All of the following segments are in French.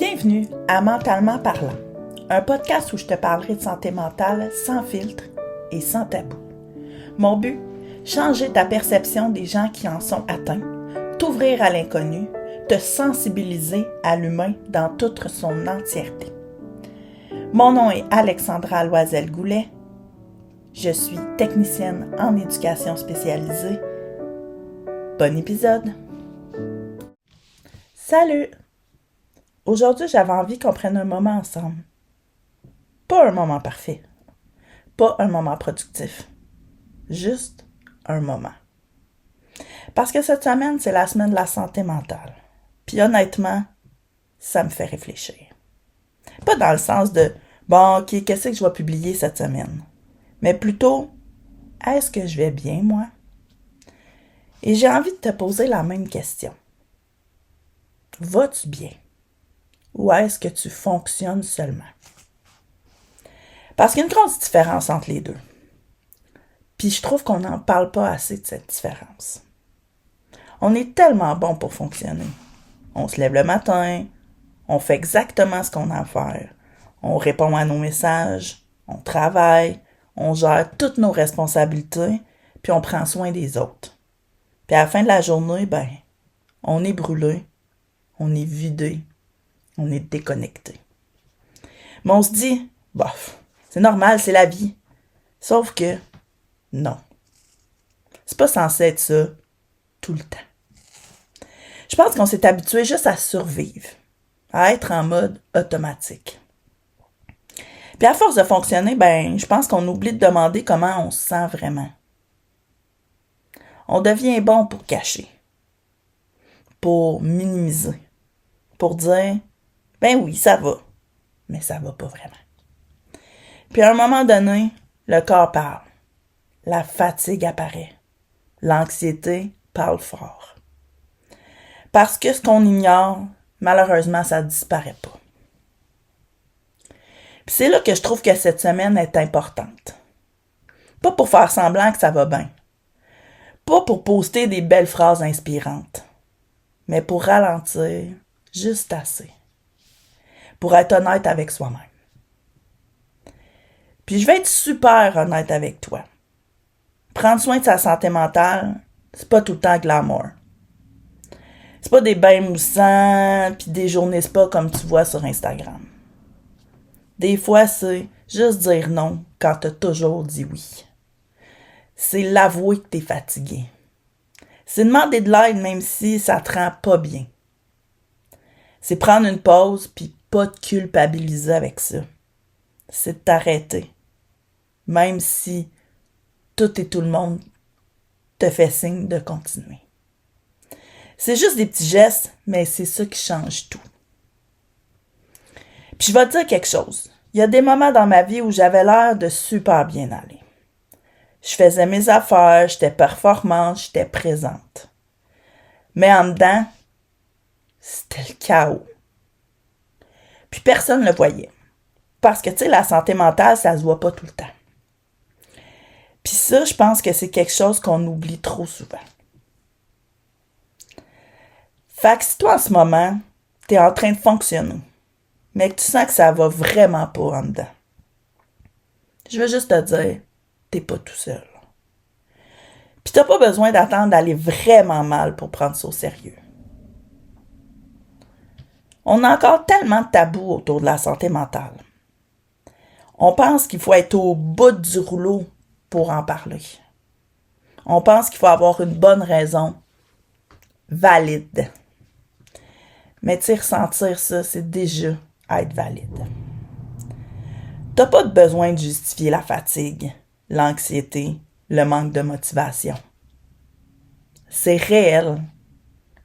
Bienvenue à Mentalement Parlant, un podcast où je te parlerai de santé mentale sans filtre et sans tabou. Mon but, changer ta perception des gens qui en sont atteints, t'ouvrir à l'inconnu, te sensibiliser à l'humain dans toute son entièreté. Mon nom est Alexandra Loisel-Goulet. Je suis technicienne en éducation spécialisée. Bon épisode! Salut! Aujourd'hui, j'avais envie qu'on prenne un moment ensemble. Pas un moment parfait. Pas un moment productif. Juste un moment. Parce que cette semaine, c'est la semaine de la santé mentale. Puis honnêtement, ça me fait réfléchir. Pas dans le sens de « Bon, ok, qu'est-ce que je vais publier cette semaine? » Mais plutôt « Est-ce que je vais bien, moi? » Et j'ai envie de te poser la même question. Vas-tu bien? Ou est-ce que tu fonctionnes seulement? Parce qu'il y a une grosse différence entre les deux. Puis je trouve qu'on n'en parle pas assez de cette différence. On est tellement bon pour fonctionner. On se lève le matin, on fait exactement ce qu'on a à faire. On répond à nos messages, on travaille, on gère toutes nos responsabilités, puis on prend soin des autres. Puis à la fin de la journée, on est brûlé, on est vidé, on est déconnecté. Mais on se dit, bof, c'est normal, c'est la vie. Sauf que, non. C'est pas censé être ça tout le temps. Je pense qu'on s'est habitué juste à survivre, à être en mode automatique. Puis à force de fonctionner, je pense qu'on oublie de demander comment on se sent vraiment. On devient bon pour cacher, pour minimiser, pour dire, oui, ça va, mais ça va pas vraiment. Puis à un moment donné, le corps parle, la fatigue apparaît, l'anxiété parle fort. Parce que ce qu'on ignore, malheureusement, ça ne disparaît pas. Puis c'est là que je trouve que cette semaine est importante. Pas pour faire semblant que ça va bien. Pas pour poster des belles phrases inspirantes. Mais pour ralentir juste assez. Pour être honnête avec soi-même. Puis je vais être super honnête avec toi. Prendre soin de sa santé mentale, c'est pas tout le temps glamour. C'est pas des bains moussants puis des journées spa comme tu vois sur Instagram. Des fois, c'est juste dire non quand t'as toujours dit oui. C'est l'avouer que t'es fatigué. C'est demander de l'aide même si ça te rend pas bien. C'est prendre une pause puis pas te culpabiliser avec ça. C'est de t'arrêter. Même si tout et tout le monde te fait signe de continuer. C'est juste des petits gestes, mais c'est ça qui change tout. Puis je vais te dire quelque chose. Il y a des moments dans ma vie où j'avais l'air de super bien aller. Je faisais mes affaires, j'étais performante, j'étais présente. Mais en dedans, c'était le chaos. Puis personne ne le voyait. Parce que, la santé mentale, ça se voit pas tout le temps. Puis ça, je pense que c'est quelque chose qu'on oublie trop souvent. Fait que si toi, en ce moment, t'es en train de fonctionner, mais que tu sens que ça va vraiment pas en dedans, je veux juste te dire, t'es pas tout seul. Puis t'as pas besoin d'attendre d'aller vraiment mal pour prendre ça au sérieux. On a encore tellement de tabous autour de la santé mentale. On pense qu'il faut être au bout du rouleau pour en parler. On pense qu'il faut avoir une bonne raison valide. Mais ressentir ça, c'est déjà être valide. T'as pas besoin de justifier la fatigue, l'anxiété, le manque de motivation. C'est réel,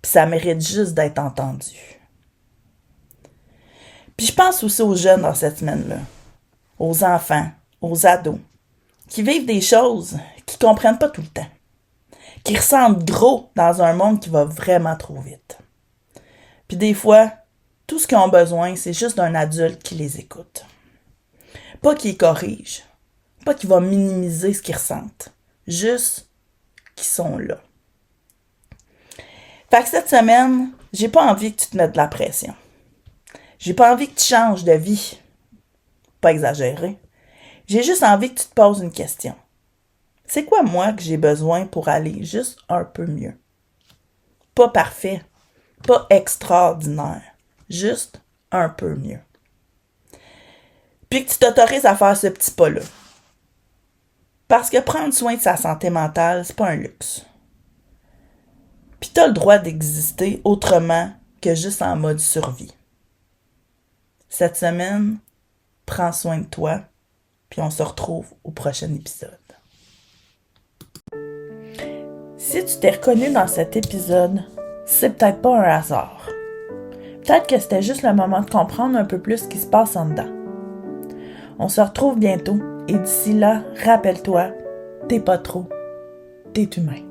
puis ça mérite juste d'être entendu. Puis je pense aussi aux jeunes dans cette semaine-là, aux enfants, aux ados, qui vivent des choses qu'ils comprennent pas tout le temps, qui ressentent gros dans un monde qui va vraiment trop vite. Puis des fois, tout ce qu'ils ont besoin, c'est juste d'un adulte qui les écoute. Pas qui les corrige, pas qui va minimiser ce qu'ils ressentent, juste qu'ils sont là. Fait que cette semaine, j'ai pas envie que tu te mettes de la pression. J'ai pas envie que tu changes de vie. Pas exagéré. J'ai juste envie que tu te poses une question. C'est quoi moi que j'ai besoin pour aller juste un peu mieux? Pas parfait, pas extraordinaire, juste un peu mieux. Puis que tu t'autorises à faire ce petit pas-là. Parce que prendre soin de sa santé mentale, c'est pas un luxe. Puis t'as le droit d'exister autrement que juste en mode survie. Cette semaine, prends soin de toi, puis on se retrouve au prochain épisode. Si tu t'es reconnu dans cet épisode, c'est peut-être pas un hasard. Peut-être que c'était juste le moment de comprendre un peu plus ce qui se passe en dedans. On se retrouve bientôt et d'ici là, rappelle-toi, t'es pas trop, t'es humain.